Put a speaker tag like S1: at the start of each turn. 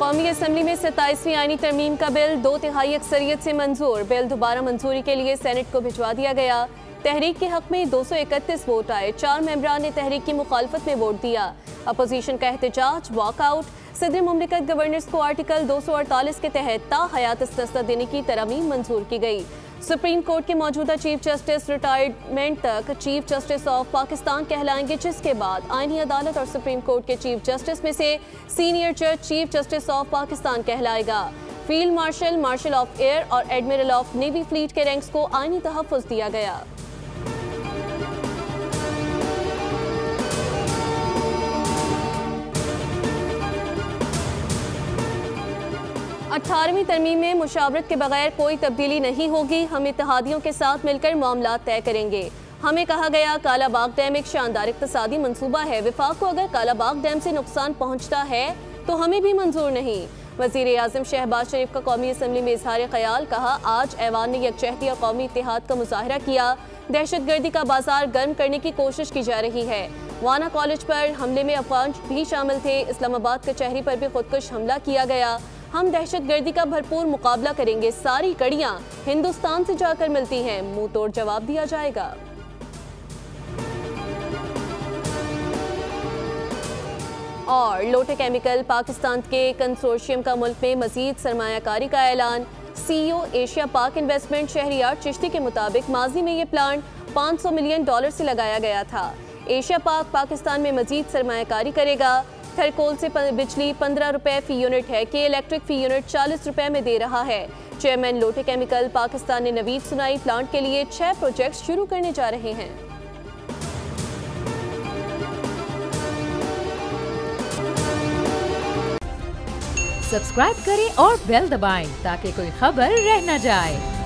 S1: कौमी असम्बली में 27वीं आईनी तरमीम का बिल 2/3 अक्सरियत से मंजूर। बिल दोबारा मंजूरी के लिए सेनेट को भिजवा दिया गया। तहरीक के हक में 231 वोट आए। 4 मेंबरान ने तहरीक की मुखालफत में वोट दिया। अपोजिशन का एहतजाज, वॉकआउट। सदर मुमलिकत गवर्नर्स को आर्टिकल 248 के तहत ताहयात इस्तिस्ना देने की तरमीम मंजूर की गई। सुप्रीम कोर्ट के मौजूदा चीफ जस्टिस रिटायरमेंट तक चीफ जस्टिस ऑफ पाकिस्तान कहलाएंगे, जिसके बाद आईनी अदालत और सुप्रीम कोर्ट के चीफ जस्टिस में से सीनियर जज चीफ जस्टिस ऑफ पाकिस्तान कहलाएगा। Field marshal, marshal of air और एडमिरल ऑफ नेवी फ्लीट के रैंक्स को आईनी तहफ़्फ़ुज़ दिया गया। अठारहवीं तरमीम में मुशावरत के बगैर कोई तब्दीली नहीं होगी। हम इत्तेहादियों के साथ मिलकर मामला तय करेंगे। हमें कहा गया कालाबाग डैम एक शानदार इक़्तिसादी मंसूबा है। विफाक को अगर कालाबाग डैम से नुकसान पहुँचता है तो हमें भी मंजूर नहीं। वज़ीर आज़म शहबाज शरीफ का कौमी असम्बली में इज़हार ख़याल। कहा, आज ऐवान ने यकजहती और कौमी इत्तेहाद का मुज़ाहरा किया। दहशतगर्दी का बाजार गर्म करने की कोशिश की जा रही है। वाना कॉलेज पर हमले में अफवाज भी शामिल थे। इस्लामाबाद कचहरी पर भी खुदकुश हमला किया गया। हम दहशतगर्दी का भरपूर मुकाबला करेंगे। सारी कड़ियां हिंदुस्तान से जाकर मिलती हैं, मुंह तोड़ जवाब दिया जाएगा। और लोटे केमिकल पाकिस्तान के कंसोर्शियम का मुल्क में मजीद सरमायाकारी का ऐलान। CEO एशिया पाक इन्वेस्टमेंट शहरियार चिश्ती के मुताबिक माजी में ये प्लांट $500 मिलियन से लगाया गया था। एशिया पाक पाकिस्तान में मजीद सरमायाकारी करेगा। थरकोल से बिजली 15 रुपए फी यूनिट है कि इलेक्ट्रिक फी यूनिट 40 रुपए में दे रहा है। चेयरमैन लोटे केमिकल पाकिस्तान ने नवीद सुनाई प्लांट के लिए 6 प्रोजेक्ट शुरू करने जा रहे हैं।
S2: सब्सक्राइब करें और बेल दबाएं ताकि कोई खबर रह न जाए।